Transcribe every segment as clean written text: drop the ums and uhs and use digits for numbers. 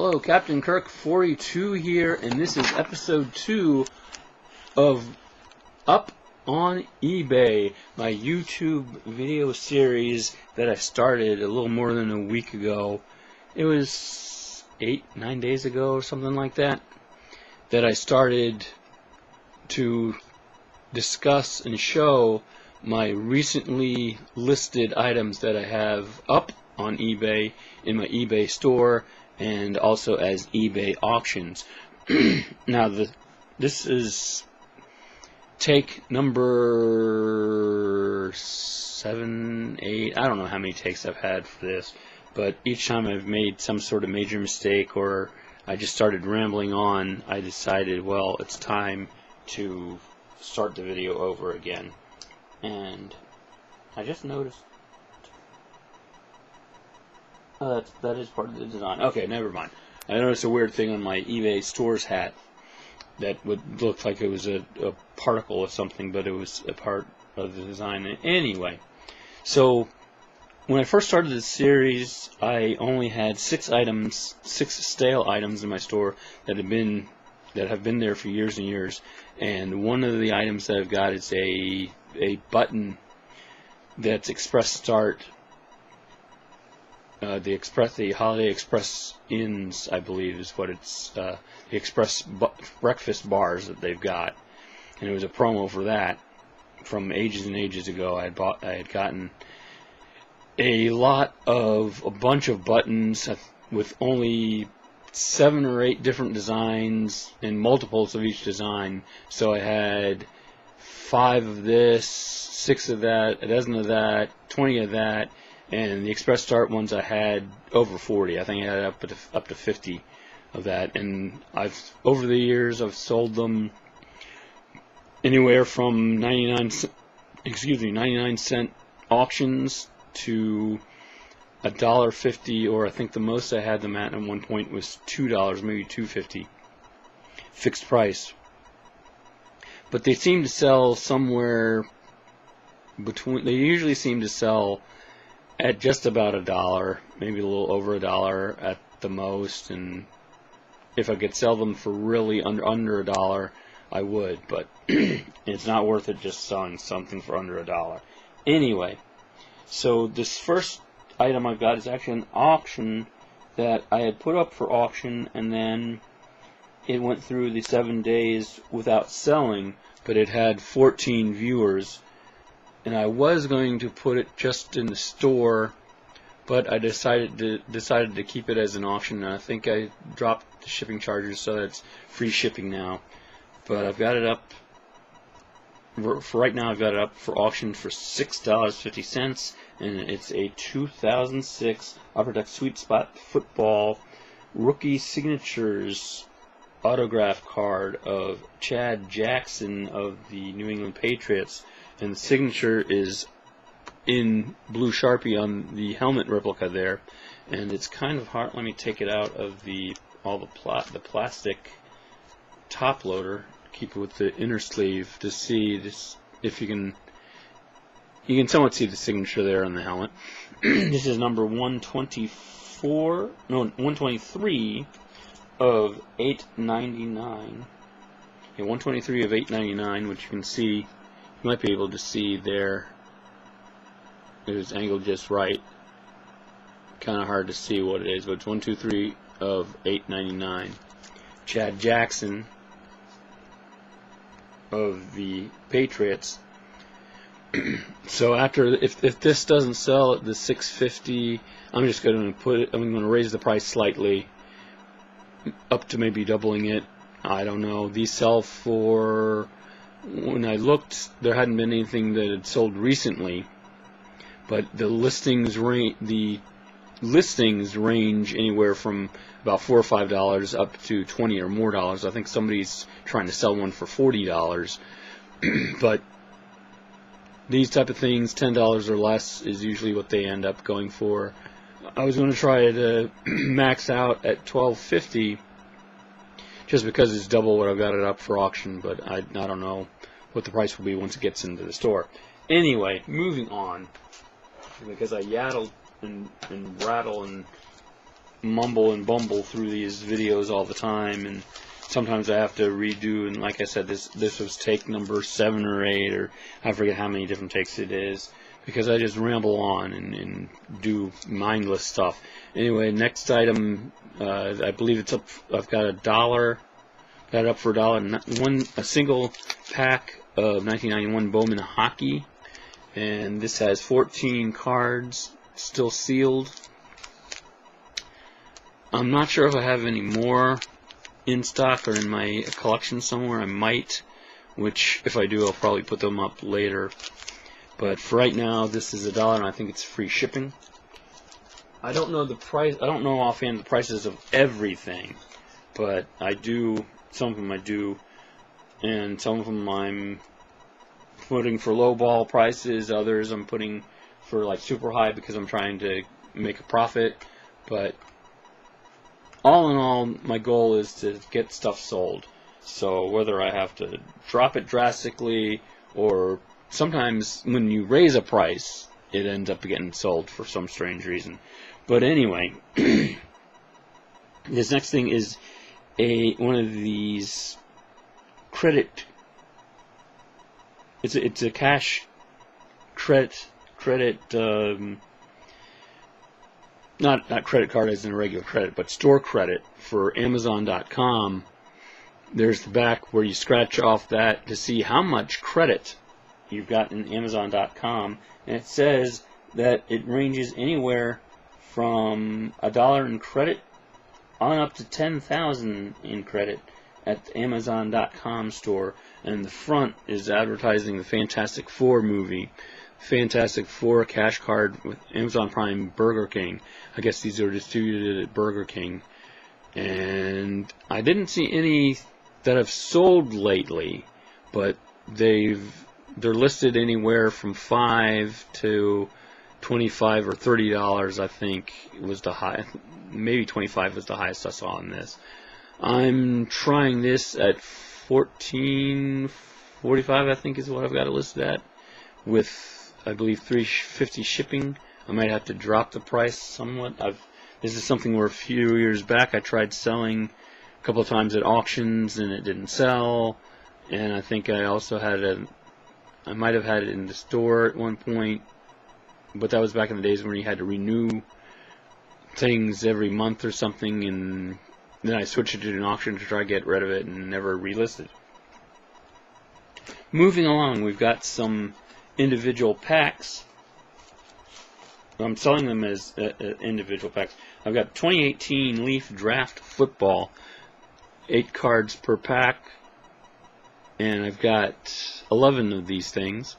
Hello, Captain Kirk 42 here, and this is episode 2 of Up on eBay, my YouTube video series that I started a little more than a week ago. It was 8-9 days ago or something like that I started to discuss and show my recently listed items that I have up on eBay in my eBay store and also as eBay auctions. Now this is take number 7, 8, I don't know how many takes I've had for this, but each time I've made some sort of major mistake or I just started rambling on, I decided, well, it's time to start the video over again. And I just noticed that is part of the design. Okay, never mind. I noticed a weird thing on my eBay stores hat that would look like it was a particle or something, but it was a part of the design. Anyway, so when I first started this series, I only had 6 stale items in my store that have been there for years and years. And one of the items that I've got is a button that's Express Start. The Holiday Express Inns, I believe, is what it's, the Express breakfast bars that they've got, and it was a promo for that from ages and ages ago. I had gotten a bunch of buttons with only 7 or 8 different designs and multiples of each design. So I had 5 of this, 6 of that, a dozen of that, 20 of that. And the Express Start ones I had over 40. I think I had up to 50 of that. And over the years I've sold them anywhere from 99 cent auctions to $1.50, or I think the most I had them at one point was $2, maybe $2.50, fixed price. But they seem to sell somewhere between. They usually seem to sell at just about $1, maybe a little over $1 at the most, and if I could sell them for really under $1, I would, but it's not worth it just selling something for under $1. Anyway, so this first item I've got is actually an auction that I had put up for auction, and then it went through the 7 days without selling, but it had 14 viewers. And I was going to put it just in the store, but I decided to keep it as an auction, and I think I dropped the shipping charges so that it's free shipping now. But I've got it up for right now. I've got it up for auction for $6.50, and it's a 2006 Upper Deck Sweet Spot Football Rookie Signatures autograph card of Chad Jackson of the New England Patriots. And the signature is in blue Sharpie on the helmet replica there, and it's kind of hard. Let me take it out of the plastic top loader, keep it with the inner sleeve to see this. If you can somewhat see the signature there on the helmet. This is number 123 of $8.99. Yeah, 123 of $8.99, which you can see. You might be able to see there. It was angled just right. Kind of hard to see what it is, but it's 123 of $8.99. Chad Jackson of the Patriots. So if this doesn't sell at the $6.50, I'm just going to I'm going to raise the price slightly, up to maybe doubling it. I don't know. These sell for. When I looked, there hadn't been anything that had sold recently, but the listings range anywhere from about $4 or $5 up to $20 or more dollars. I think somebody's trying to sell one for $40, but these type of things, $10 or less, is usually what they end up going for. I was going to try to max out at $12.50. Just because it's double what I've got it up for auction, but I don't know what the price will be once it gets into the store. Anyway, moving on, because I yaddle and rattle and mumble and bumble through these videos all the time, and sometimes I have to redo. And like I said, this was take number 7 or 8, or I forget how many different takes it is, because I just ramble on and do mindless stuff. Anyway, next item, I believe it's up. I've got $1. Got it up for $1. A single pack of 1991 Bowman Hockey, and this has 14 cards, still sealed. I'm not sure if I have any more in stock or in my collection somewhere. I might, which if I do, I'll probably put them up later. But for right now, this is $1, and I think it's free shipping. I don't know the price. I don't know offhand the prices of everything, but I do. Some of them I do, and some of them I'm putting for low ball prices. Others I'm putting for like super high because I'm trying to make a profit. But all in all, my goal is to get stuff sold. So whether I have to drop it drastically, or sometimes when you raise a price, it ends up getting sold for some strange reason. But anyway, this next thing is one of these credit. It's a cash credit. Not credit card as in regular credit, but store credit for Amazon.com. There's the back where you scratch off that to see how much credit you've got in Amazon.com, and it says that it ranges anywhere from $1 in credit on up to 10,000 in credit at the Amazon.com store. And the front is advertising the Fantastic Four movie. Fantastic Four cash card with Amazon Prime, Burger King. I guess these are distributed at Burger King. And I didn't see any that have sold lately, but they're listed anywhere from $5 to $25 or $30. I think was the high. Maybe 25 was the highest I saw on this. I'm trying this at $14.45. I think is what I've got it listed at, with I believe $3.50 shipping. I might have to drop the price somewhat. This is something where a few years back I tried selling a couple of times at auctions and it didn't sell. And I think I also had I might have had it in the store at one point, but that was back in the days when you had to renew things every month or something, and then I switched it to an auction to try to get rid of it and never relisted. Moving along, we've got some individual packs. I'm selling them as individual packs. I've got 2018 Leaf Draft Football, 8 cards per pack, and I've got 11 of these things.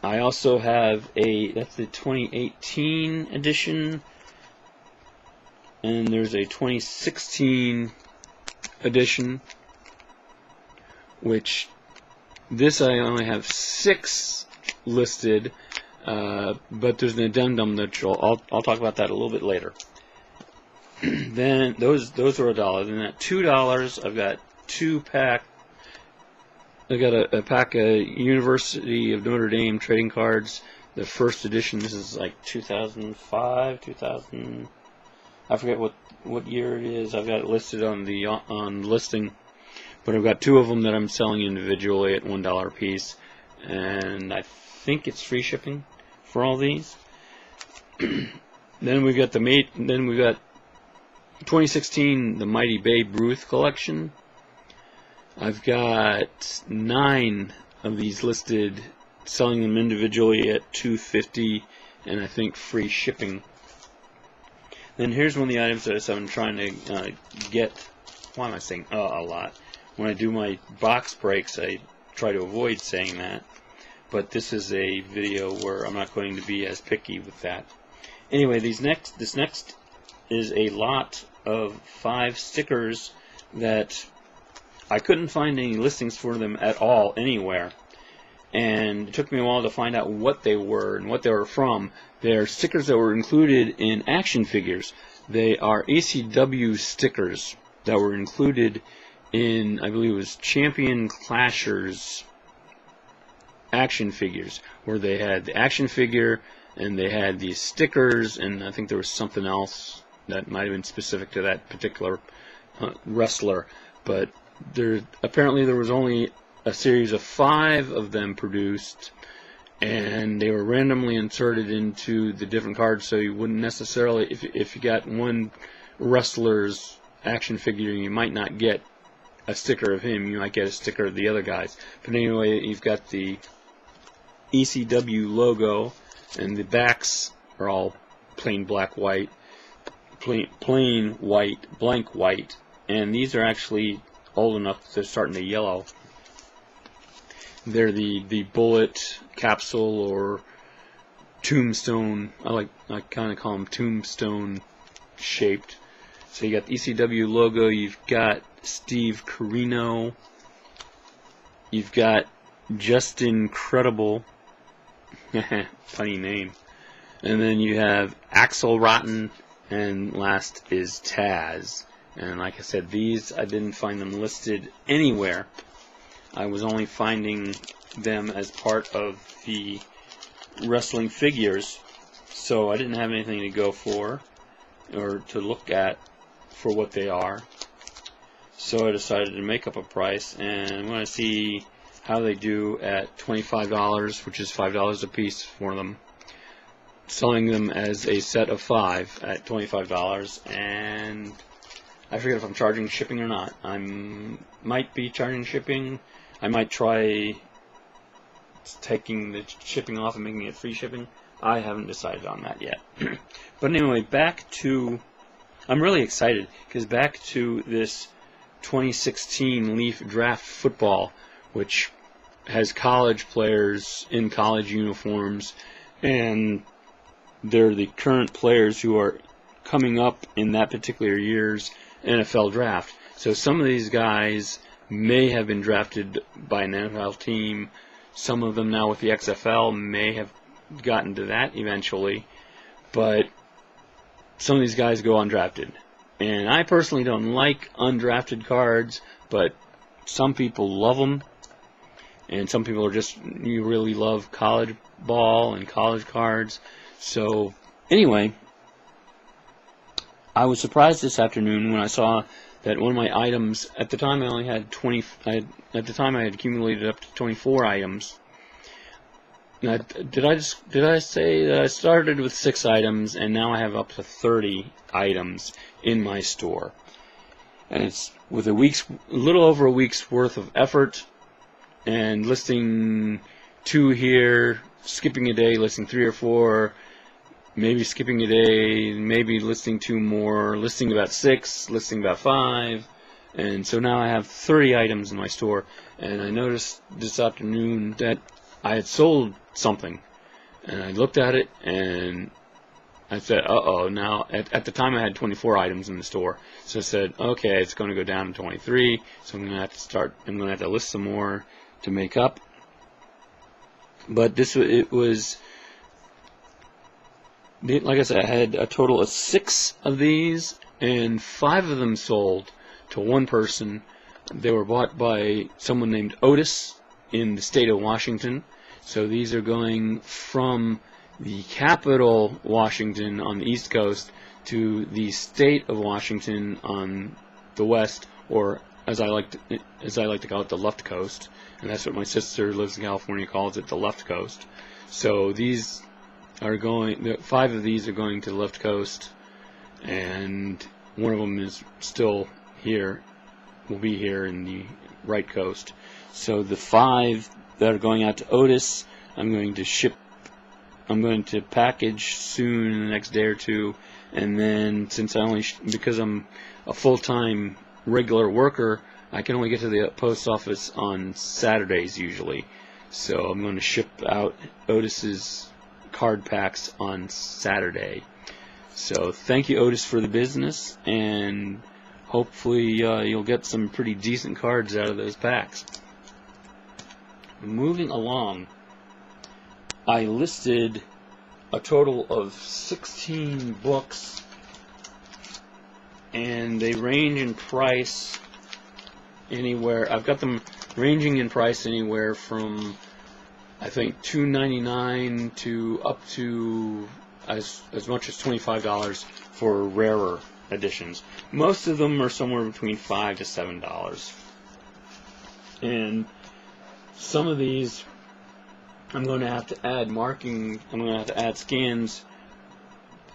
I also have that's the 2018 edition, and there's a 2016 edition, which this I only have 6 listed, but there's an addendum that I'll talk about that a little bit later. Then those are $1. Then at $2, I've got 2-pack. I got a pack of University of Notre Dame trading cards. The first edition. This is like 2005, 2000. I forget what year it is. I've got it listed on listing, but I've got 2 of them that I'm selling individually at $1 a piece, and I think it's free shipping for all these. Then we got 2016 the Mighty Babe Ruth collection. I've got 9 of these listed, selling them individually at $2.50, and I think free shipping. Then here's one of the items that I'm trying to get. Why am I saying a lot? When I do my box breaks, I try to avoid saying that. But this is a video where I'm not going to be as picky with that. Anyway, this next is a lot of 5 stickers that I couldn't find any listings for them at all anywhere, and it took me a while to find out what they were and what they were from. They're stickers that were included in action figures. They are ECW stickers that were included in, I believe it was Champion Clashers action figures, where they had the action figure and they had these stickers, and I think there was something else that might have been specific to that particular wrestler. But apparently there was only a series of 5 of them produced, and they were randomly inserted into the different cards, so you wouldn't necessarily, if you got one wrestler's action figure, you might not get a sticker of him, you might get a sticker of the other guys. But anyway, you've got the ECW logo, and the backs are all plain white, blank white, and these are actually old enough that they're starting to yellow. They're the bullet, capsule, or tombstone. I kind of call them tombstone shaped. So you got the ECW logo, you've got Steve Corino, you've got Justin Credible, funny name, and then you have Axel Rotten, and last is Taz. And like I said, these, I didn't find them listed anywhere. I was only finding them as part of the wrestling figures, so I didn't have anything to go for or to look at for what they are. So I decided to make up a price, and I'm going to see how they do at $25, which is $5 a piece for them. Selling them as a set of 5 at $25, and I forget if I'm charging shipping or not. I might be charging shipping. I might try taking the shipping off and making it free shipping. I haven't decided on that yet. But anyway, back to, I'm really excited because back to this 2016 Leaf Draft Football, which has college players in college uniforms, and they're the current players who are coming up in that particular year's NFL draft. So some of these guys may have been drafted by an NFL team. Some of them now with the XFL may have gotten to that eventually. But some of these guys go undrafted. And I personally don't like undrafted cards, but some people love them. And some people are just, you really love college ball and college cards. So anyway, I was surprised this afternoon when I saw that one of my items, at the time I only had at the time I had accumulated up to 24 items. Now, did I say that I started with 6 items and now I have up to 30 items in my store? And it's with a little over a week's worth of effort, and listing 2 here, skipping a day, listing 3 or 4, maybe skipping a day, maybe listing 2 more, listing about 6, listing about 5, and so now I have 30 items in my store. And I noticed this afternoon that I had sold something, and I looked at it and I said, uh-oh. Now at the time I had 24 items in the store, so I said, okay, it's going to go down to 23, so I'm going to have to list some more to make up. But it was, like I said, I had a total of 6 of these, and 5 of them sold to one person. They were bought by someone named Otis in the state of Washington. So these are going from the capital, Washington, on the East Coast, to the state of Washington on the West, or as I like to call it, the left coast. And that's what my sister who lives in California calls it, the left coast. So these are going, 5 of these are going to the left coast, and one of them is still here, will be here in the right coast. So the 5 that are going out to Otis, I'm going to package soon in the next day or 2, and then since because I'm a full-time regular worker, I can only get to the post office on Saturdays usually. So I'm going to ship out Otis's card packs on Saturday. So thank you, Otis, for the business, and hopefully you'll get some pretty decent cards out of those packs. Moving along, I listed a total of 16 books, and they range in price anywhere. I've got them ranging in price anywhere from I think $2.99 to up to as much as $25 for rarer editions. Most of them are somewhere between $5 to $7. And some of these, I'm going to have to add marking. I'm going to have to add scans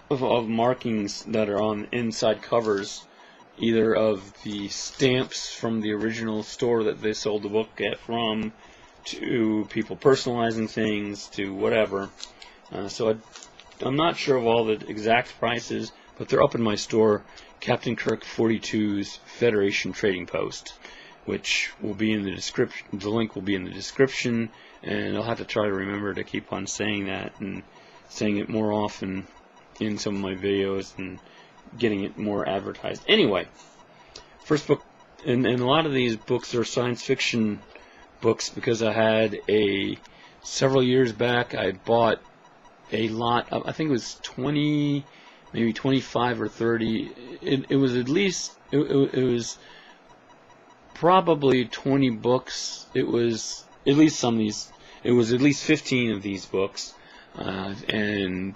of markings that are on inside covers, either of the stamps from the original store that they sold the book at from, to people personalizing things, to whatever. So I'm not sure of all the exact prices, but they're up in my store, Captain Kirk 42's Federation Trading Post, which will be in the description. The link will be in the description, and I'll have to try to remember to keep on saying that and saying it more often in some of my videos and getting it more advertised. Anyway, first book, and a lot of these books are science fiction books, because I had several years back I bought a lot of, I think it was 20, maybe 25 or 30. It was at least, it was probably 20 books. It was at least some of these, it was at least 15 of these books, and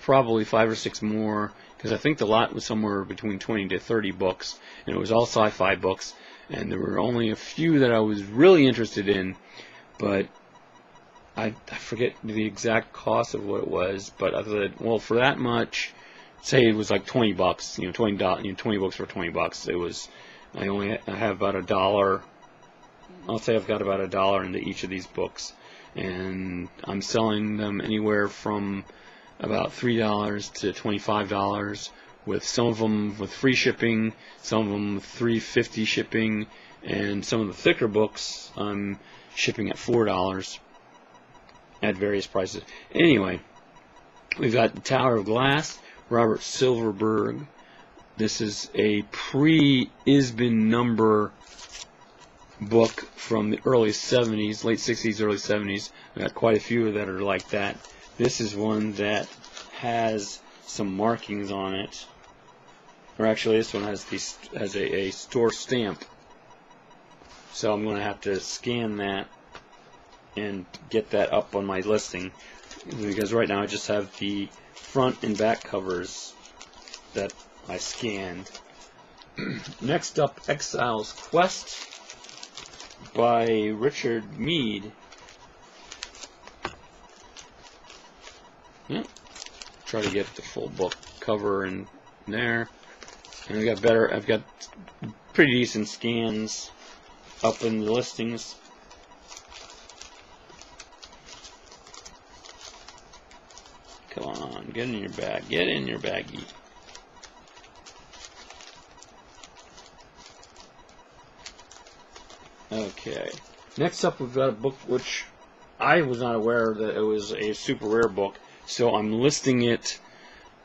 probably 5 or 6 more, because I think the lot was somewhere between 20 to 30 books, and it was all sci-fi books, and there were only a few that I was really interested in, but I forget the exact cost of what it was, but I thought, well, for that much, say it was like 20 bucks, you know, 20 books for 20 bucks. It was, I have about $1. I'll say I've got about $1 into each of these books, and I'm selling them anywhere from about $3 to $25, with some of them with free shipping, some of them with $3.50 shipping, and some of the thicker books I'm shipping at $4 at various prices. Anyway, we've got The Tower of Glass, Robert Silverberg. This is a pre-Isbin number book from the early 70s, late 60s, early 70s. I've got quite a few that are like that. This is one that has some markings on it. Or actually, this one has a store stamp. So I'm going to have to scan that and get that up on my listing, because right now I just have the front and back covers that I scanned. Next up, Exile's Quest by Richard Mead. Yep. Try to get the full book cover in there. And I've got pretty decent scans up in the listings. Come on, get in your bag. Get in your baggie. Okay. Next up, we've got a book which I was not aware that it was a super rare book, so I'm listing it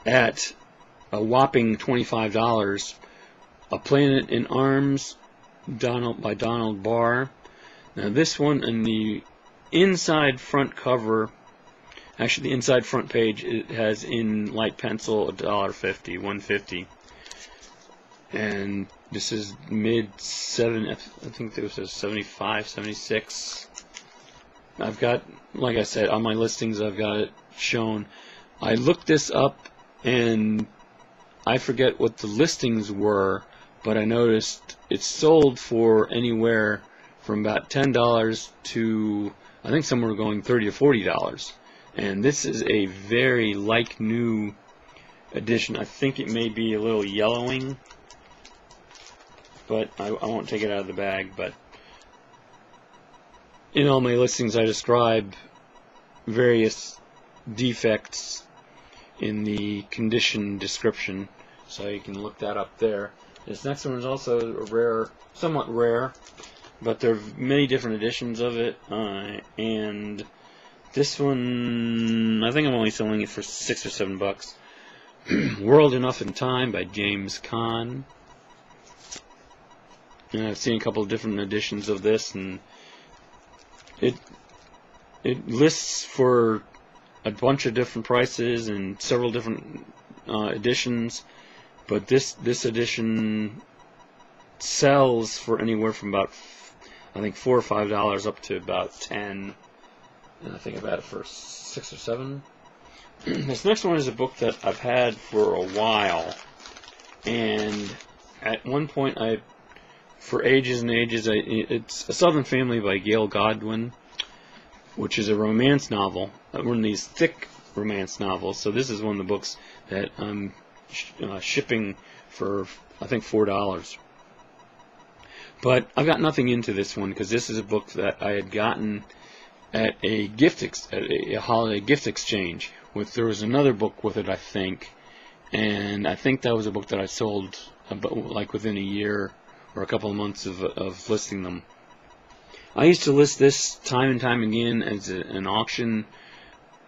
at a whopping $25. A Planet in Arms by Donald Barr. Now this one, in the inside front cover, actually the inside front page, it has in light pencil $1.50, $1.50. And this is mid-7, I think it was 75, 76. I've got, like I said, on my listings I've got it shown. I looked this up and I forget what the listings were, but I noticed it's sold for anywhere from about $10 to, I think somewhere going $30 to $40. And this is a very like new edition. I think it may be a little yellowing, but I won't take it out of the bag. But in all my listings I describe various defects in the condition description, so you can look that up there. This next one is also a rare, somewhat rare, but there are many different editions of it, and this one, I think I'm only selling it for $6 or $7. World Enough in Time by James Caan. And I've seen a couple of different editions of this, and it lists for a bunch of different prices and several different editions, but this edition sells for anywhere from about, I think, $4 or $5 up to about $10. and I think I've had it for 6 or 7. This next one is a book that I've had for a while, and at one point for ages and ages, it's A Southern Family by Gail Godwin, which is a romance novel, one of these thick romance novels. So this is one of the books that I'm shipping for, I think, $4. But I've got nothing into this one because this is a book that I had gotten at a holiday gift exchange. There was another book with it, I think, and I think that was a book that I sold like within a year or a couple of months of listing them. I used to list this time and time again as an auction,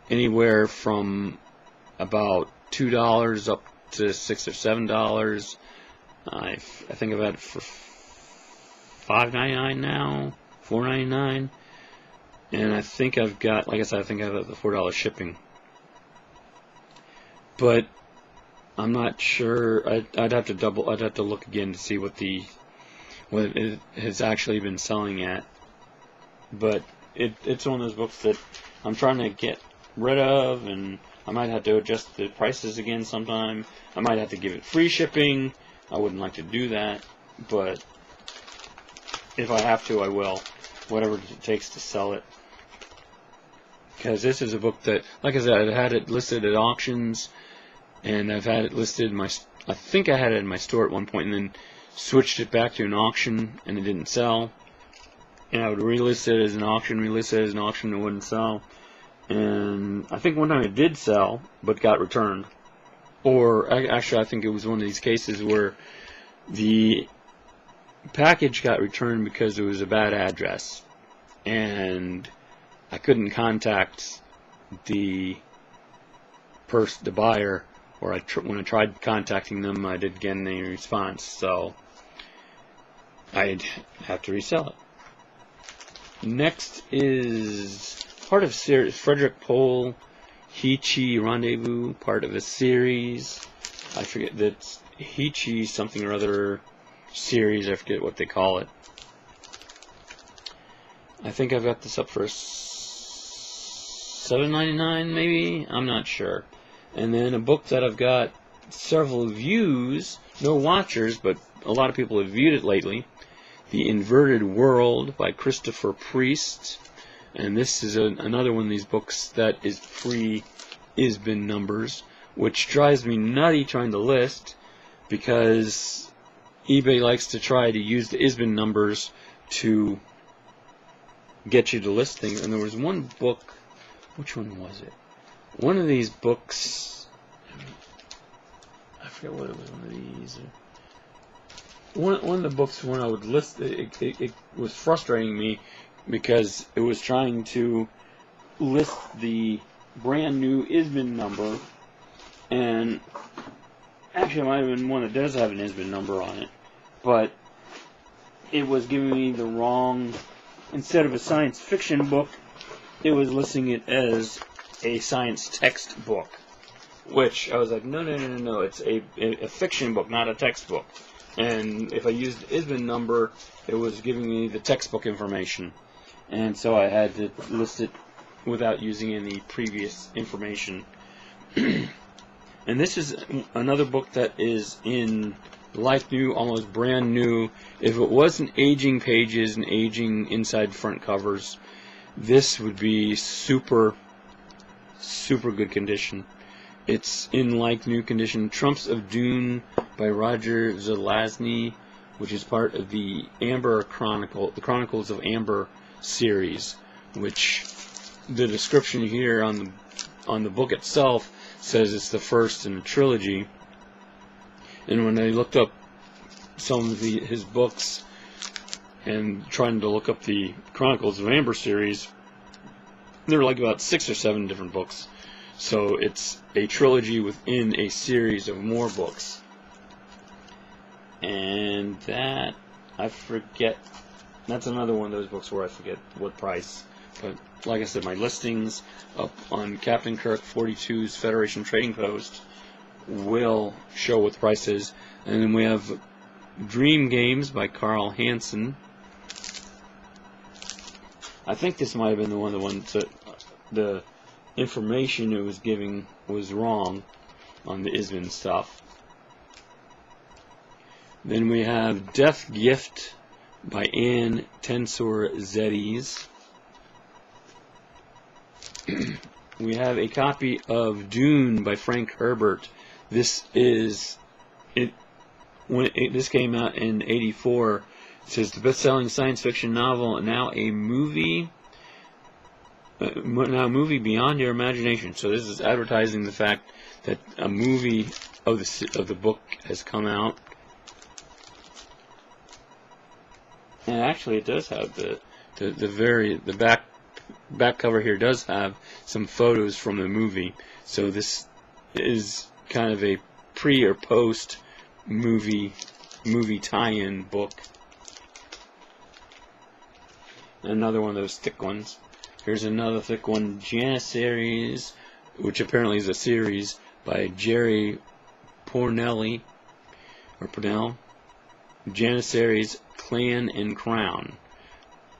anywhere from about $2 up to $6 or $7. I think I've had it for $5.99 now, $4.99, and I think I've got, like I said, I think I have the $4 shipping. But I'm not sure. I'd have to look again to see what it has actually been selling at. But it's one of those books that I'm trying to get rid of, and I might have to adjust the prices again sometime. I might have to give it free shipping. I wouldn't like to do that, but if I have to, I will. Whatever it takes to sell it. Because this is a book that, like I said, I've had it listed at auctions, and I've had it listed in I think I had it in my store at one point, and then switched it back to an auction, and it didn't sell. And I would relist it as an auction, relist it as an auction, and it wouldn't sell. And I think one time it did sell, but got returned. Or, actually, I think it was one of these cases where the package got returned because it was a bad address. And I couldn't contact the buyer, or when I tried contacting them, I didn't get any response. So I'd have to resell it. Next is part of series Frederick Pohl, He-Chi Rendezvous, part of a series. I forget, that's He-Chi something or other series, I forget what they call it. I think I've got this up for $7.99 maybe, I'm not sure. And then a book that I've got several views, no watchers, but a lot of people have viewed it lately. The Inverted World by Christopher Priest. And this is another one of these books that is pre-ISBN numbers, which drives me nutty trying to list, because eBay likes to try to use the ISBN numbers to get you to list things. And there was one book, which one was it? One of these books, I forget what it was, one of these. One of the books when I would list it was frustrating me because it was trying to list the brand new ISBN number, and actually it might have been one that does have an ISBN number on it, but it was giving me the wrong, instead of a science fiction book, it was listing it as a science textbook, which I was like, no, it's a fiction book, not a textbook. And if I used the ISBN number, it was giving me the textbook information. And so I had to list it without using any previous information. And this is another book that is in like new, almost brand new. If it wasn't aging pages and aging inside front covers, this would be super good condition. It's in like new condition. Trumps of Dune by Roger Zelazny, which is part of the Amber the Chronicles of Amber series, which the description here on the book itself says it's the first in a trilogy. And when I looked up some of his books and trying to look up the Chronicles of Amber series, there were like about 6 or 7 different books. So it's a trilogy within a series of more books. And that, I forget, that's another one of those books where I forget what price. But like I said, my listings up on Captain Kirk 42's Federation Trading Post will show what the price is. And then we have Dream Games by Carl Hansen. I think this might have been one of the ones that the information it was giving was wrong on the Isbin stuff. Then we have Death Gift by Anne Tensor Zedes. We have a copy of Dune by Frank Herbert. This is it. This came out in '84. It says the best-selling science fiction novel, now a movie. Now a movie beyond your imagination. So this is advertising the fact that a movie of the book has come out. And actually, it does have the back cover here does have some photos from the movie. So this is kind of a pre or post movie tie-in book. Another one of those thick ones. Here's another thick one, Janissaries, which apparently is a series by Jerry Pournelle. Janissaries, Clan and Crown.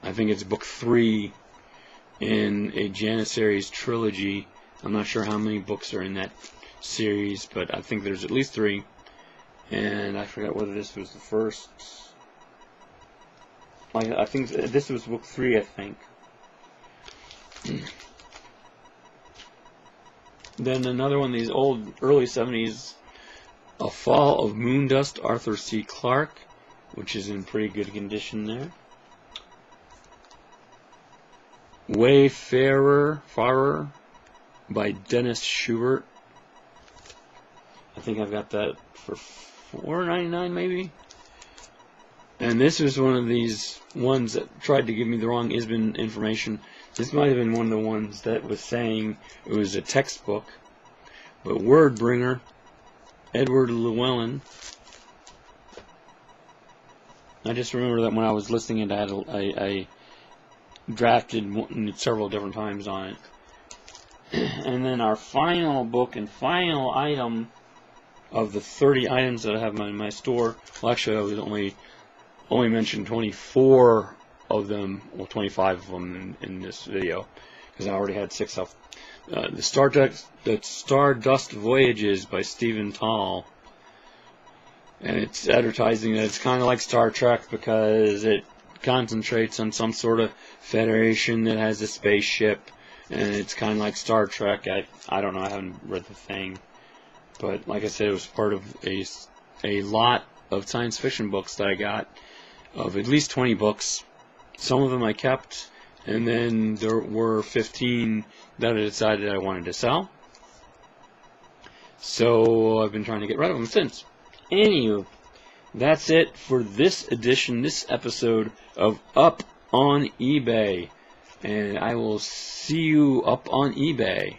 I think it's book 3 in a Janissaries trilogy. I'm not sure how many books are in that series, but I think there's at least 3. And I forgot whether this was the first. I think this was book 3, I think. Then another one of these old, early 70s, A Fall of Moondust, Arthur C. Clarke, which is in pretty good condition there. Wayfarer by Dennis Schubert. I think I've got that for $4.99 maybe. And this was one of these ones that tried to give me the wrong Isbin information. This might have been one of the ones that was saying it was a textbook. But Wordbringer, Edward Llewellyn. I just remember that when I was listening to it, I drafted several different times on it. And then our final book and final item of the 30 items that I have in my store. Well, actually, I was only mentioned 24 of them, well, 25 of them in this video, because I already had 6 of the Stardust Voyages by Stephen Tall. And it's advertising that it's kind of like Star Trek because it concentrates on some sort of federation that has a spaceship, and it's kind of like Star Trek. I don't know, I haven't read the thing, but like I said, it was part of a lot of science fiction books that I got, of at least 20 books. Some of them I kept, and then there were 15 that I decided I wanted to sell. So I've been trying to get rid of them since. Anywho, that's it for this edition, this episode of Up on eBay. And I will see you up on eBay.